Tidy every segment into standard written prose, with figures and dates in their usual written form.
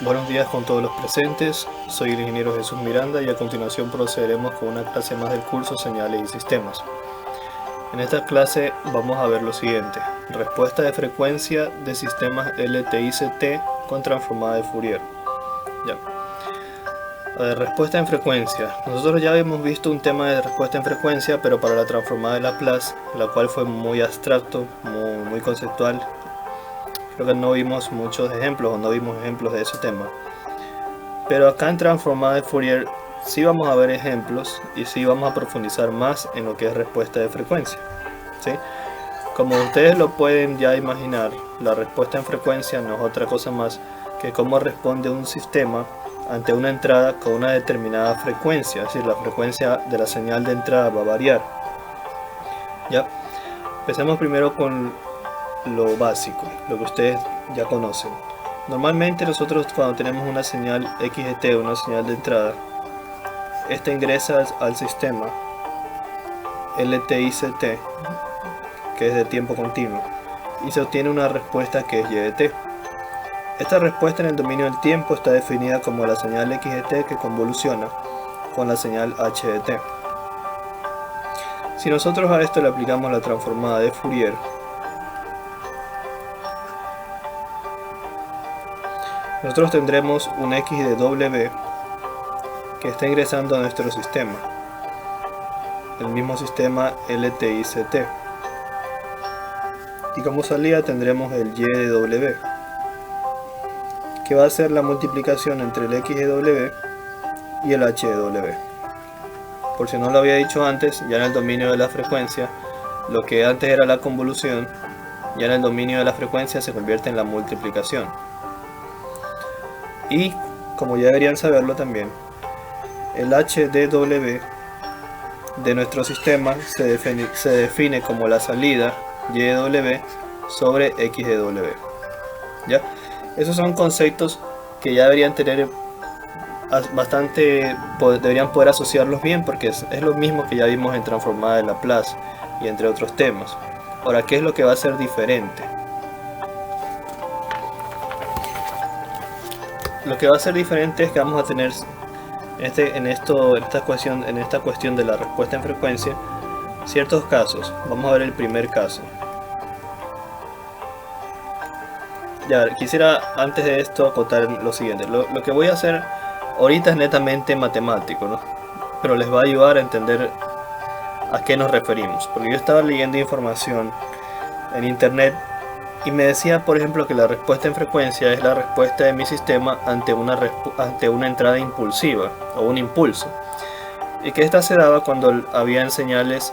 Buenos días con todos los presentes, soy el ingeniero Jesús Miranda y a continuación procederemos con una clase más del curso Señales y Sistemas. En esta clase vamos a ver lo siguiente: respuesta de frecuencia de sistemas LTI-CT con transformada de Fourier. Respuesta en frecuencia. Nosotros ya habíamos visto un tema de respuesta en frecuencia, pero para la transformada de Laplace, la cual fue muy abstracto, muy conceptual. Creo que no vimos muchos ejemplos o no vimos ejemplos de ese tema. Pero acá en transformada de Fourier sí vamos a ver ejemplos y sí vamos a profundizar más en lo que es respuesta de frecuencia, ¿sí? Como ustedes lo pueden ya imaginar, la respuesta en frecuencia no es otra cosa más que cómo responde un sistema ante una entrada con una determinada frecuencia, es decir, la frecuencia de la señal de entrada va a variar. ¿Ya? Empecemos primero con lo básico, lo que ustedes ya conocen. Normalmente nosotros cuando tenemos una señal XGT, una señal de entrada, esta ingresa al sistema LTI-CT, que es de tiempo continuo, y se obtiene una respuesta que es Y de t. Esta respuesta en el dominio del tiempo está definida como la señal XGT que convoluciona con la señal H de t. Si nosotros a esto le aplicamos la transformada de Fourier, nosotros tendremos un X de W que está ingresando a nuestro sistema, el mismo sistema LTI-CT, y como salida tendremos el Y de W, que va a ser la multiplicación entre el X de W y el H de W. Por si no lo había dicho antes, ya en el dominio de la frecuencia, lo que antes era la convolución, ya en el dominio de la frecuencia se convierte en la multiplicación. Y, como ya deberían saberlo también, el H de W de nuestro sistema se define como la salida Y de W sobre X de W. ¿Ya? Esos son conceptos que ya deberían tener deberían poder asociarlos bien, porque es lo mismo que ya vimos en transformada de Laplace y entre otros temas. Ahora, ¿qué es lo que va a ser diferente? Lo que va a ser diferente es que vamos a tener en esta cuestión de la respuesta en frecuencia ciertos casos. Vamos a ver el primer caso. Ya, quisiera antes de esto acotar lo siguiente. Lo que voy a hacer ahorita es netamente matemático, ¿no? Pero les va a ayudar a entender a qué nos referimos. Porque yo estaba leyendo información en internet y me decía, por ejemplo, que la respuesta en frecuencia es la respuesta de mi sistema ante una entrada impulsiva o un impulso, y que esta se daba cuando habían señales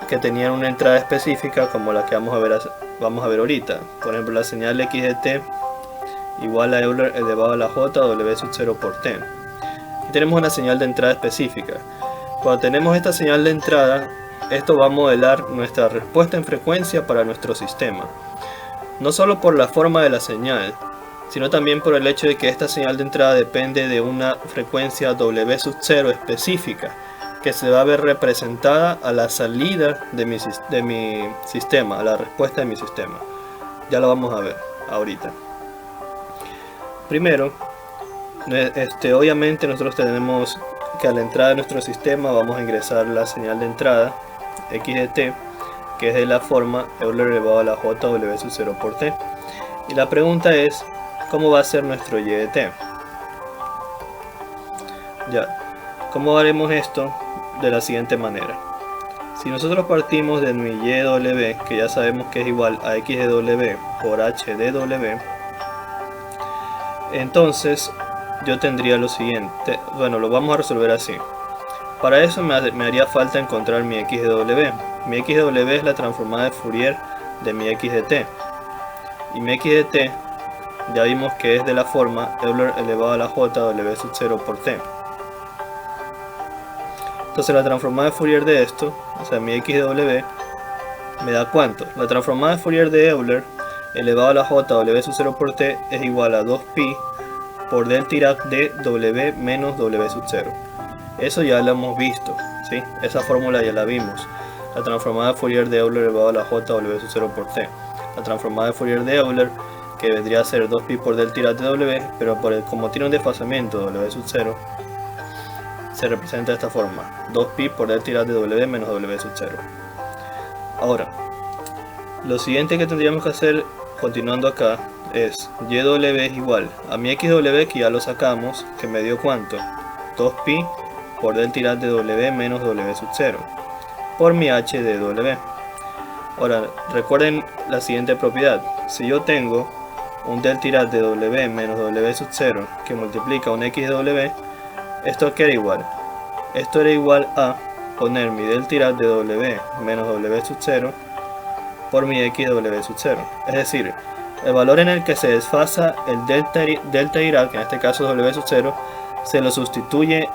que tenían una entrada específica, como la que vamos a ver ahorita. Por ejemplo, la señal X de t igual a Euler elevado a la J W sub 0 por t. Y tenemos una señal de entrada específica. Cuando tenemos esta señal de entrada, esto va a modelar nuestra respuesta en frecuencia para nuestro sistema. No solo por la forma de la señal, sino también por el hecho de que esta señal de entrada depende de una frecuencia W sub 0 específica, que se va a ver representada a la salida de mi sistema, a la respuesta de mi sistema. Ya lo vamos a ver ahorita. Primero, obviamente nosotros tenemos que a la entrada de nuestro sistema vamos a ingresar la señal de entrada X de t, que es de la forma Euler elevado a la J W sub 0 por t. Y la pregunta es, ¿cómo va a ser nuestro Y de t? Ya, ¿cómo haremos esto? De la siguiente manera. Si nosotros partimos de mi Y de W, que ya sabemos que es igual a X de W por H de W, entonces yo tendría lo siguiente. Bueno, lo vamos a resolver así. Para eso me haría falta encontrar mi X de W. Mi X de W es la transformada de Fourier de mi X de t. Y mi X de t ya vimos que es de la forma Euler elevado a la J W sub 0 por t. Entonces la transformada de Fourier de esto, o sea mi X de W, me da ¿cuánto? La transformada de Fourier de Euler elevado a la J W sub 0 por t es igual a 2pi por del Dirac de W menos W sub 0. Eso ya lo hemos visto, ¿sí? Esa fórmula ya la vimos. La transformada de Fourier de Euler elevado a la J W sub 0 por t. La transformada de Fourier de Euler que vendría a ser 2pi por del tirad de W, pero como tiene un desfasamiento W sub 0, se representa de esta forma: 2pi por del tirad de W menos W sub 0. Ahora, lo siguiente que tendríamos que hacer, continuando acá, es YW es igual a mi XW, que ya lo sacamos, que me dio ¿cuánto? 2pi por del tirad de W menos W sub 0 por mi H de W. Ahora, recuerden la siguiente propiedad: si yo tengo un del tirad de W menos W sub 0 que multiplica un X de W, ¿esto qué era igual? Esto era igual a poner mi del tirad de W menos W sub 0 por mi X de W sub 0. Es decir, el valor en el que se desfasa el delta Dirac, que en este caso es W sub 0, se lo sustituye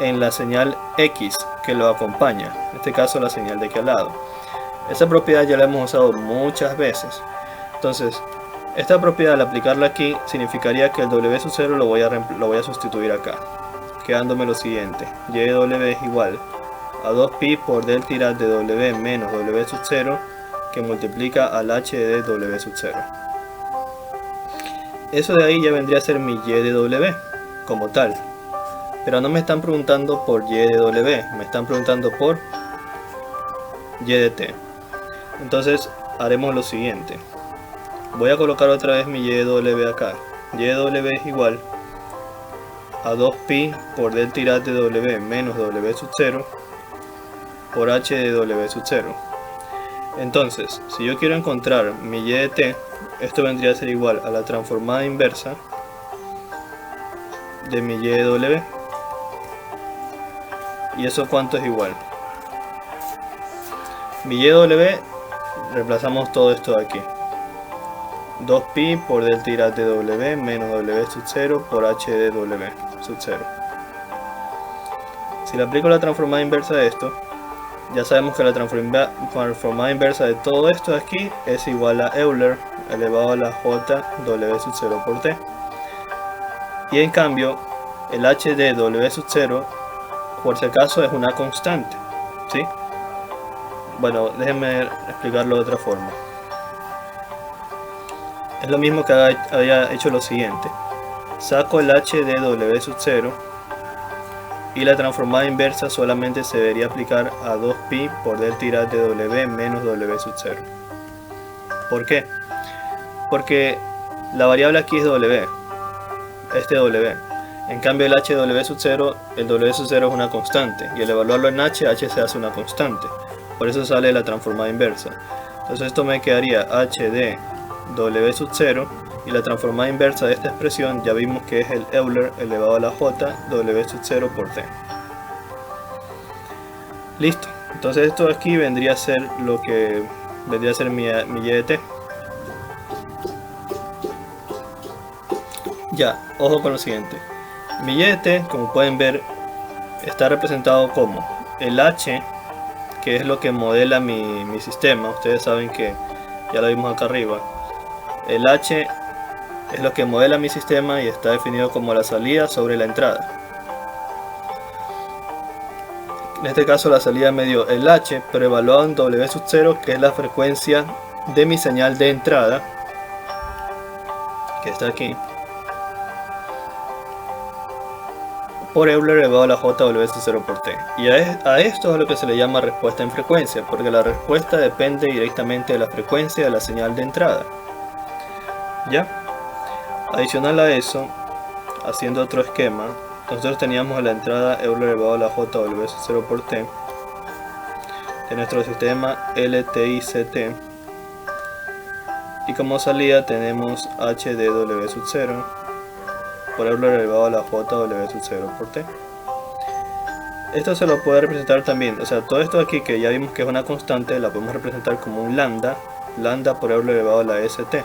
en la señal X que lo acompaña, en este caso la señal de aquí al lado. Esa propiedad ya la hemos usado muchas veces. Entonces, esta propiedad, al aplicarla aquí, significaría que el W sub 0 lo voy a sustituir acá, quedándome lo siguiente: YW es igual a 2pi por del tirad de W menos W sub 0 que multiplica al H de W sub 0. Eso de ahí ya vendría a ser mi Y de W como tal. Pero no me están preguntando por Y de W, me están preguntando por Y de T. Entonces haremos lo siguiente: voy a colocar otra vez mi Y de W acá. Y de W es igual a 2pi por del tirad de W menos W sub 0 por H de W sub 0. Entonces, si yo quiero encontrar mi Y de T, esto vendría a ser igual a la transformada inversa de mi Y de W. ¿Y eso cuánto es igual? Mi Y de W, reemplazamos todo esto de aquí: 2pi por del tirad de W menos W sub 0 por H de W sub 0. Si le aplico la transformada inversa de esto, ya sabemos que la transformada inversa de todo esto de aquí es igual a Euler elevado a la J W sub 0 por T. Y en cambio, el H de W sub 0, por si acaso, es una constante, ¿sí? Bueno, déjenme explicarlo de otra forma. Es lo mismo que había hecho lo siguiente: saco el H de W sub 0 y la transformada inversa solamente se debería aplicar a 2pi por del tirad de W menos W sub 0. ¿Por qué? Porque la variable aquí es W, este W. En cambio, el H de W sub 0, el W sub 0 es una constante, y al evaluarlo en H se hace una constante. Por eso sale la transformada inversa. Entonces esto me quedaría H de W sub 0, y la transformada inversa de esta expresión ya vimos que es el Euler elevado a la J W sub 0 por T. Listo. Entonces esto de aquí vendría a ser lo que vendría a ser mi Y de T. Ya, ojo con lo siguiente: mi Y de T, como pueden ver, está representado como el H, que es lo que modela mi sistema. Ustedes saben que ya lo vimos acá arriba. El H es lo que modela mi sistema y está definido como la salida sobre la entrada. En este caso la salida me dio el H, pero evaluado en W sub 0, que es la frecuencia de mi señal de entrada, que está aquí, por Euler elevado a la J W sub 0 por T. Y a esto es lo que se le llama respuesta en frecuencia, porque la respuesta depende directamente de la frecuencia de la señal de entrada. ¿Ya? Adicional a eso, haciendo otro esquema, nosotros teníamos la entrada Euler elevado a la J W sub 0 por T de nuestro sistema LTICT, y como salida tenemos H de W sub 0 por Euler elevado a la J W sub 0 por T. Esto se lo puede representar también, o sea, todo esto aquí que ya vimos que es una constante, la podemos representar como un lambda por Euler elevado a la ST,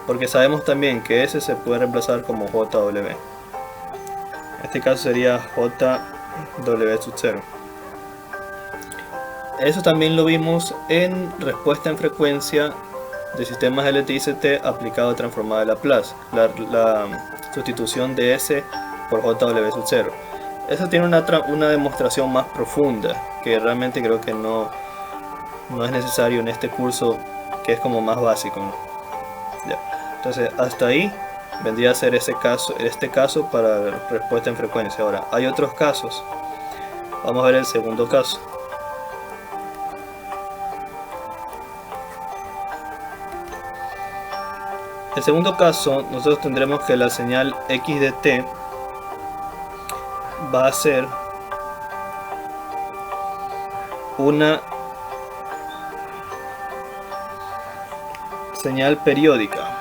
porque sabemos también que S se puede reemplazar como JW. En este caso sería JW sub 0. Eso también lo vimos en respuesta en frecuencia de sistemas LTICT aplicado a transformada de Laplace, la sustitución de S por JW sub 0. Eso tiene una demostración más profunda que realmente creo que no es necesario en este curso, que es como más básico, ¿no? Ya. Entonces hasta ahí vendría a ser este caso para la respuesta en frecuencia. Ahora hay otros casos. Vamos a ver el segundo caso. El segundo caso, nosotros tendremos que la señal x de t va a ser una señal periódica.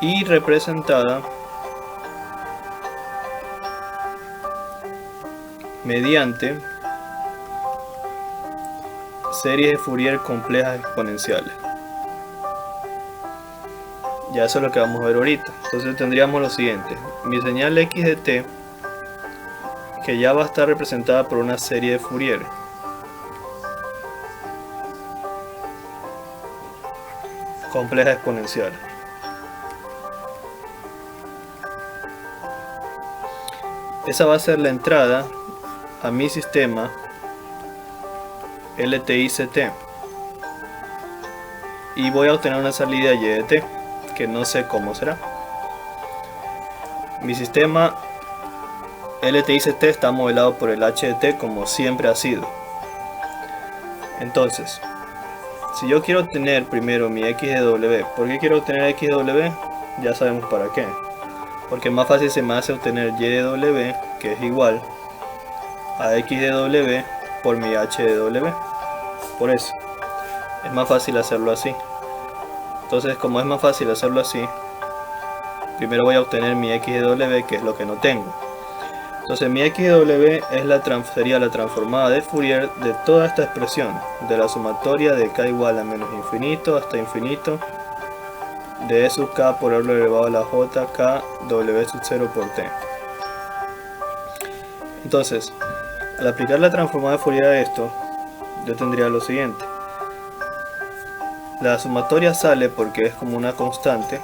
Y representada mediante series de Fourier complejas exponenciales. Ya eso es lo que vamos a ver ahorita. Entonces tendríamos lo siguiente: mi señal x de t, que ya va a estar representada por una serie de Fourier compleja exponencial. Esa va a ser la entrada a mi sistema LTI-CT, y voy a obtener una salida y de t que no sé cómo será. Mi sistema LTI-CT está modelado por el h de t como siempre ha sido. Entonces, si yo quiero obtener primero mi x de w, ¿por qué quiero obtener x de w? Ya sabemos para qué. Porque más fácil se me hace obtener y de w, que es igual a x de w por mi h de w. Por eso es más fácil hacerlo así. Entonces, como es más fácil hacerlo así, primero voy a obtener mi x de w, que es lo que no tengo. Entonces mi x de w sería la transformada de Fourier de toda esta expresión, de la sumatoria de k igual a menos infinito hasta infinito de e sub k por r elevado a la j k w sub 0 por t. Entonces, al aplicar la transformada de Fourier a esto, yo tendría lo siguiente: la sumatoria sale porque es como una constante.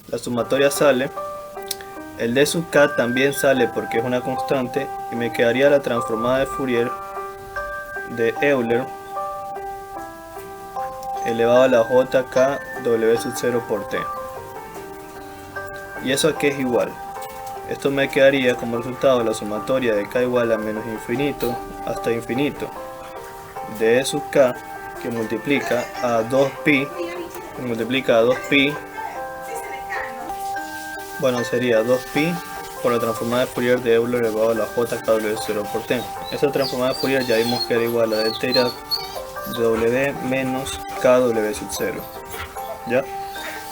La sumatoria sale, el d sub k también sale porque es una constante, y me quedaría la transformada de Fourier de Euler elevado a la j k w sub 0 por t. ¿Y eso a qué es igual? Esto me quedaría como resultado la sumatoria de k igual a menos infinito hasta infinito de e sub k, que multiplica a 2pi, bueno, sería 2pi por la transformada de Fourier de Euler elevado a la j k w 0 por t. Esa transformada de Fourier ya vimos que era igual a delta de w menos k w sub 0. ¿Ya?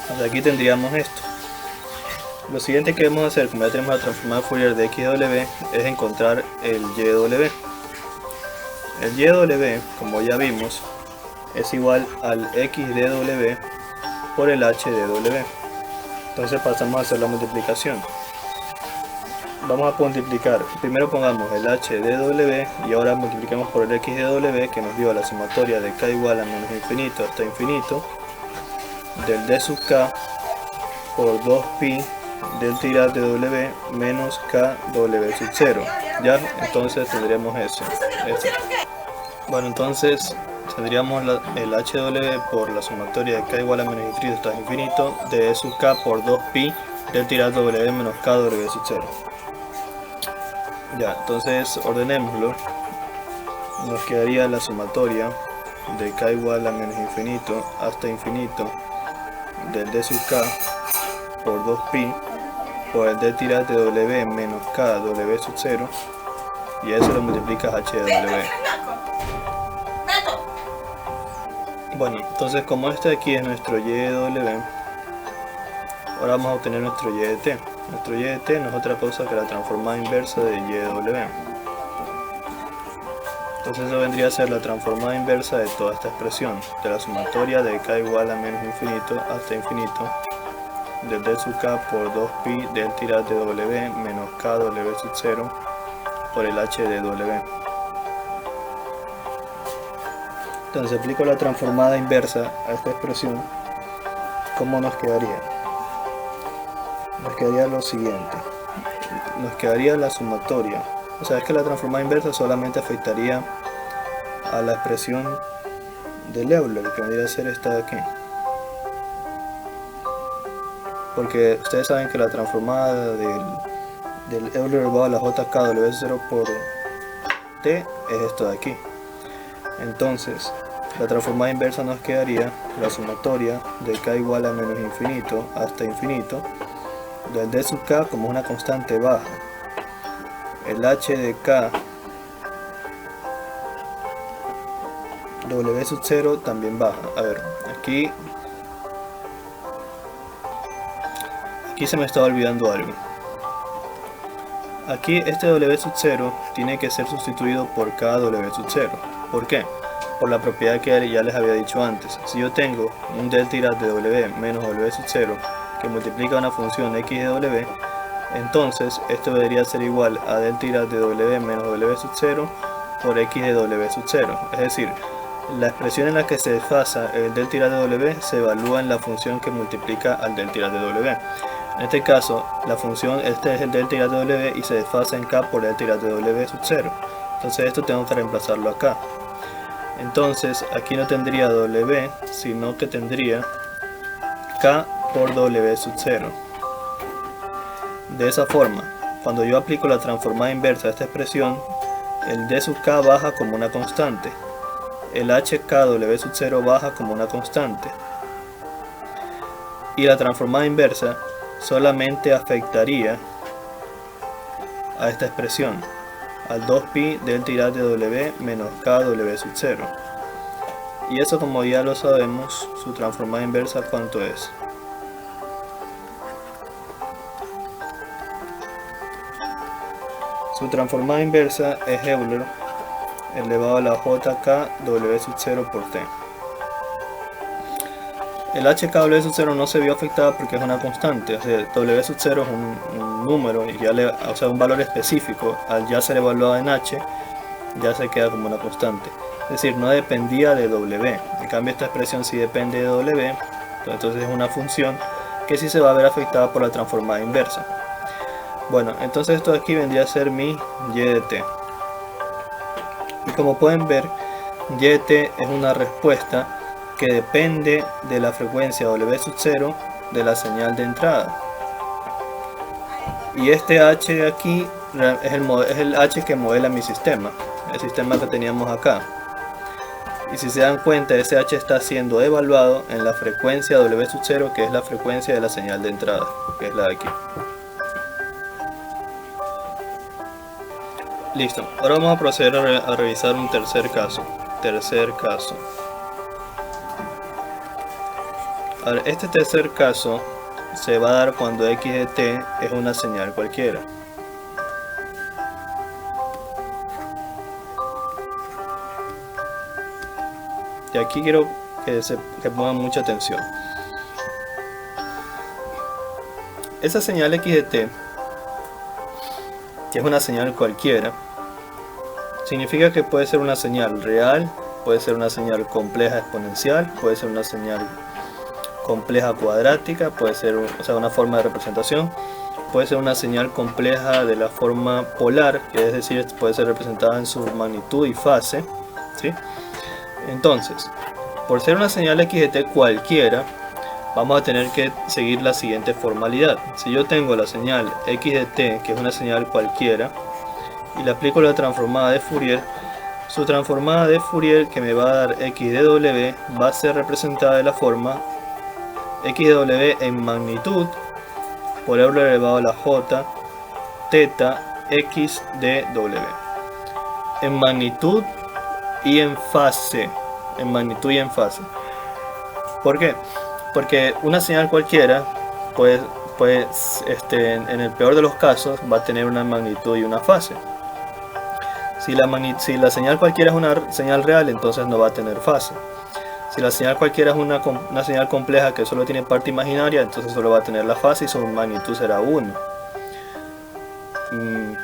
Hasta aquí tendríamos esto. Lo siguiente que debemos hacer, como ya tenemos la transformada de Fourier de x de w, es encontrar el y de w. El y de w, como ya vimos, es igual al x de w por el h de w. Entonces pasamos a hacer la multiplicación. Vamos a multiplicar, primero pongamos el h de w y ahora multiplicamos por el x de w, que nos dio la sumatoria de k igual a menos infinito hasta infinito del d sub k por 2pi del tirad de w menos k w sub 0. Ya, entonces tendremos eso. Bueno, entonces tendríamos el h de w por la sumatoria de k igual a menos infinito hasta infinito de e sub k por 2pi del tirad w menos k w sub 0. Ya, entonces ordenémoslo. Nos quedaría la sumatoria de k igual a menos infinito hasta infinito del d sub k por 2pi por el d tirad de w menos k w sub 0, y a eso lo multiplicas h de w. Bueno, entonces como este de aquí es nuestro y de w, ahora vamos a obtener nuestro y de t. Nuestro y de t no es otra cosa que la transformada inversa de y de w. Entonces eso vendría a ser la transformada inversa de toda esta expresión, de la sumatoria de k igual a menos infinito hasta infinito del d sub k por 2pi del tirad de w menos k w sub 0 por el h de w. Entonces aplico la transformada inversa a esta expresión. ¿Cómo nos quedaría? Nos quedaría lo siguiente: nos quedaría la sumatoria O sea, es que la transformada inversa solamente afectaría a la expresión del Euler, que vendría a ser esta de aquí. Porque ustedes saben que la transformada del Euler elevado a la JKW0 por T es esto de aquí. Entonces, la transformada inversa nos quedaría la sumatoria de k igual a menos infinito hasta infinito del d sub k como una constante baja. El h de k w sub 0 también baja. A ver, aquí se me estaba olvidando algo. Aquí este w sub 0 tiene que ser sustituido por k w sub 0. ¿Por qué? Por la propiedad que ya les había dicho antes. Si yo tengo un delta irad de w menos w sub 0 que multiplica una función x de w, entonces esto debería ser igual a delta irad de w menos w sub 0 por x de w sub 0. Es decir, la expresión en la que se desfasa el delta irad de w se evalúa en la función que multiplica al delta irad de w. En este caso, la función, este es el delta irad de w y se desfasa en k por delta irad de w sub 0. Entonces esto tengo que reemplazarlo acá. Entonces aquí no tendría w, sino que tendría k por w sub 0. De esa forma, cuando yo aplico la transformada inversa a esta expresión, el d sub k baja como una constante, el hkw sub 0 baja como una constante, y la transformada inversa solamente afectaría a esta expresión, al 2pi delta irad de w menos kw sub 0. Y eso, como ya lo sabemos, su transformada inversa, ¿cuánto es? Su transformada inversa es Euler elevado a la jkw sub 0 por t. El hkw sub 0 no se vio afectada porque es una constante, o sea, w sub 0 es un número, y ya o sea, un valor específico. Al ya ser evaluado en h, ya se queda como una constante. Es decir, no dependía de w. En cambio, esta expresión sí depende de w, entonces es una función que sí se va a ver afectada por la transformada inversa. Bueno, entonces esto de aquí vendría a ser mi y de t. Y como pueden ver, y de t es una respuesta que depende de la frecuencia w sub 0 de la señal de entrada. Y este h de aquí es el h que modela mi sistema, el sistema que teníamos acá. Y si se dan cuenta, ese h está siendo evaluado en la frecuencia w sub 0, que es la frecuencia de la señal de entrada, que es la de aquí. Listo, ahora vamos a proceder a revisar un tercer caso. Ahora, este tercer caso se va a dar cuando x de t es una señal cualquiera. Y aquí quiero que pongan mucha atención. Esa señal x de t, que es una señal cualquiera, significa que puede ser una señal real, puede ser una señal compleja exponencial, puede ser una señal compleja cuadrática, puede ser una forma de representación, puede ser una señal compleja de la forma polar, que es decir, puede ser representada en su magnitud y fase, ¿sí? Entonces, por ser una señal x de t cualquiera, vamos a tener que seguir la siguiente formalidad. Si yo tengo la señal x de t, que es una señal cualquiera, y le aplico la transformada de Fourier, su transformada de Fourier, que me va a dar x de w, va a ser representada de la forma x de w en magnitud por Euler elevado a la j teta x de w, en magnitud y en fase. ¿Por qué? Porque una señal cualquiera, pues en el peor de los casos, va a tener una magnitud y una fase. Si la señal cualquiera es una señal real, entonces no va a tener fase. Si la señal cualquiera es una señal compleja que solo tiene parte imaginaria, entonces solo va a tener la fase y su magnitud será 1.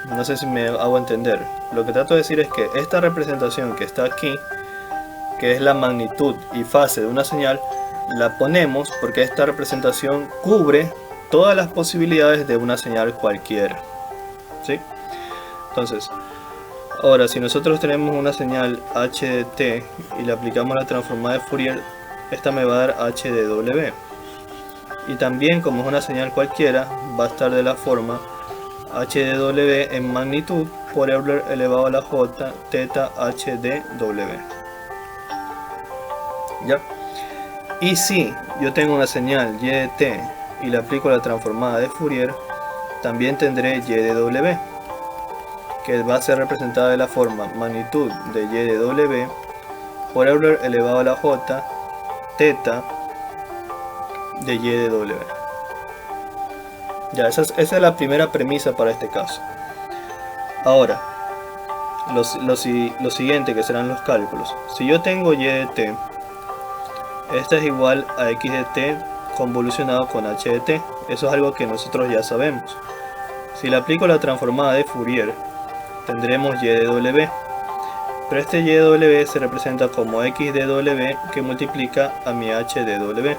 No sé si me hago entender. Lo que trato de decir es que esta representación que está aquí, que es la magnitud y fase de una señal, la ponemos porque esta representación cubre todas las posibilidades de una señal cualquiera, ¿sí? Entonces, Ahora, si nosotros tenemos una señal h de t y le aplicamos la transformada de Fourier, esta me va a dar h de w. Y también, como es una señal cualquiera, va a estar de la forma h de w en magnitud por Euler elevado a la j teta h de w. ¿Ya? Y si yo tengo una señal y de t y le aplico la transformada de Fourier, también tendré y de w, que va a ser representada de la forma magnitud de y de w por Euler elevado a la j teta de y de w. Ya, esa es la primera premisa para este caso. Ahora, lo siguiente que serán los cálculos. Si yo tengo y de t, esta es igual a x de t convolucionado con h de t. Eso es algo que nosotros ya sabemos. Si le aplico la transformada de Fourier, tendremos y de w, pero este y de w se representa como x de w que multiplica a mi h de w.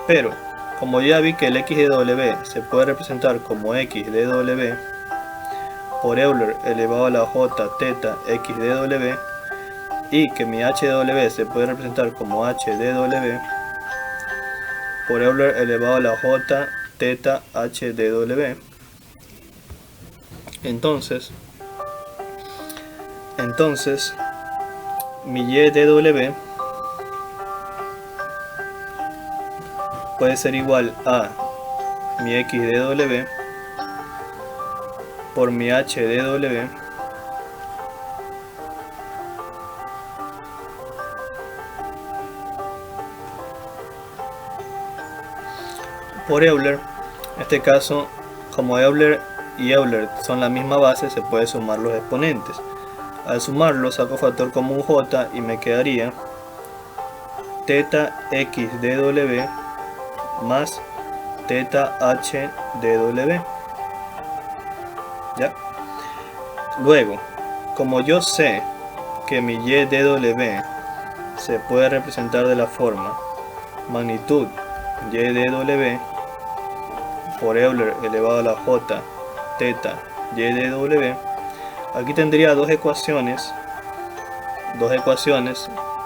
Pero, como ya vi que el x de w se puede representar como x de w por Euler elevado a la j teta x de w, y que mi h de w se puede representar como h de w por Euler elevado a la j teta h de w, entonces mi y de w puede ser igual a mi x de w por mi h de w por Euler. En este caso, como Euler y Euler son la misma base, se puede sumar los exponentes. Al sumarlo saco factor común j y me quedaría teta x de w más teta h de w. ¿Ya? Luego, como yo sé que mi y de w se puede representar de la forma magnitud y de w por Euler elevado a la j teta y de w, aquí tendría dos ecuaciones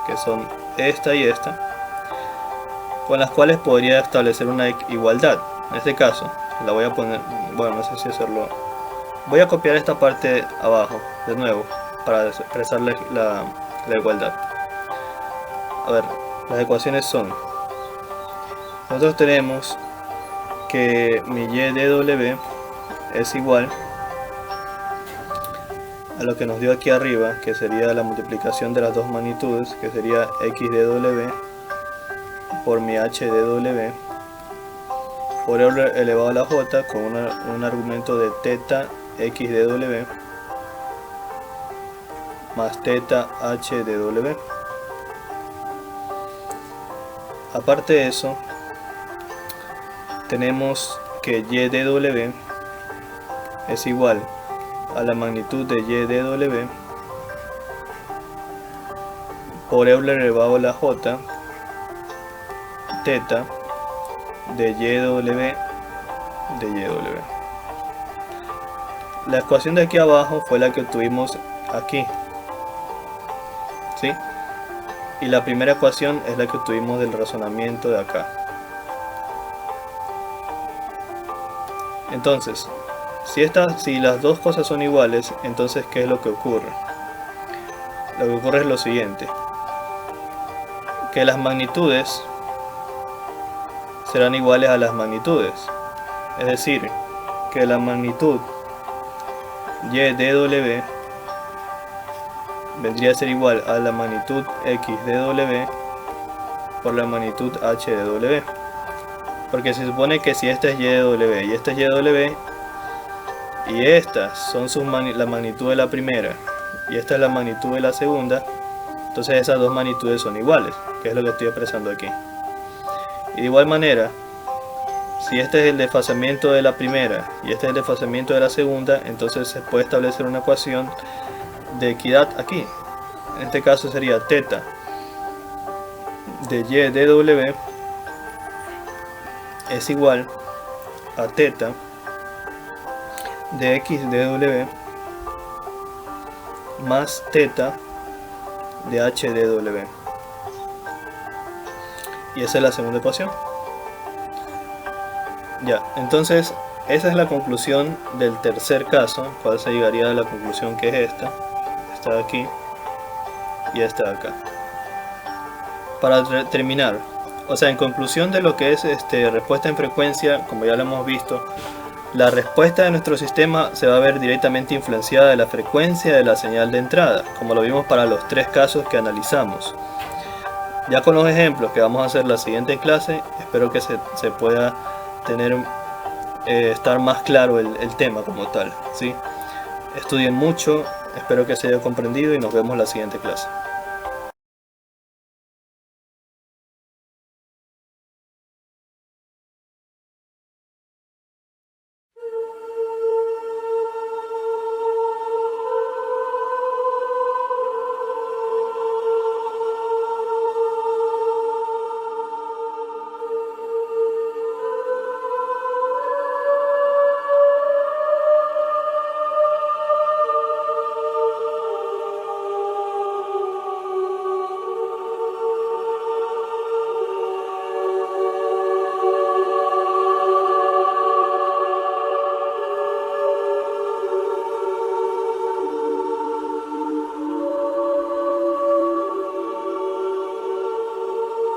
que son esta y esta, con las cuales podría establecer una igualdad. En este caso la voy a poner, bueno, no sé si hacerlo, voy a copiar esta parte abajo de nuevo para expresar la igualdad. A ver, las ecuaciones son, nosotros tenemos que mi y de w es igual a lo que nos dio aquí arriba, que sería la multiplicación de las dos magnitudes, que sería x de w por mi h de w por Euler elevado a la j con un argumento de teta x de w más teta h de w. Aparte de eso, tenemos que y de w es igual a la magnitud de y de w por Euler elevado a la j teta de y de w de y de w. La ecuación de aquí abajo fue la que obtuvimos aquí, ¿sí? Y la primera ecuación es la que obtuvimos del razonamiento de acá. Entonces, si las dos cosas son iguales, entonces ¿qué es lo que ocurre? Lo que ocurre es lo siguiente, que las magnitudes serán iguales a las magnitudes, es decir, que la magnitud y de w vendría a ser igual a la magnitud x de w por la magnitud h de w, porque se supone que si esta es y de w y esta es y de w y estas son la magnitud de la primera y esta es la magnitud de la segunda, entonces esas dos magnitudes son iguales, que es lo que estoy expresando aquí. Y de igual manera, si este es el desfasamiento de la primera y este es el desfasamiento de la segunda, entonces se puede establecer una ecuación de equidad aquí. En este caso sería teta de y de w es igual a teta de x de w más teta de h de w. Y esa es la segunda ecuación. Ya, entonces esa es la conclusión del tercer caso, cual se llegaría a la conclusión que es esta de aquí y esta de acá. Para terminar, o sea, en conclusión de lo que es respuesta en frecuencia, como ya lo hemos visto, la respuesta de nuestro sistema se va a ver directamente influenciada de la frecuencia de la señal de entrada, como lo vimos para los tres casos que analizamos. Ya con los ejemplos que vamos a hacer la siguiente clase, espero que se pueda tener estar más claro el tema como tal, ¿sí? Estudien mucho, espero que se haya comprendido y nos vemos la siguiente clase.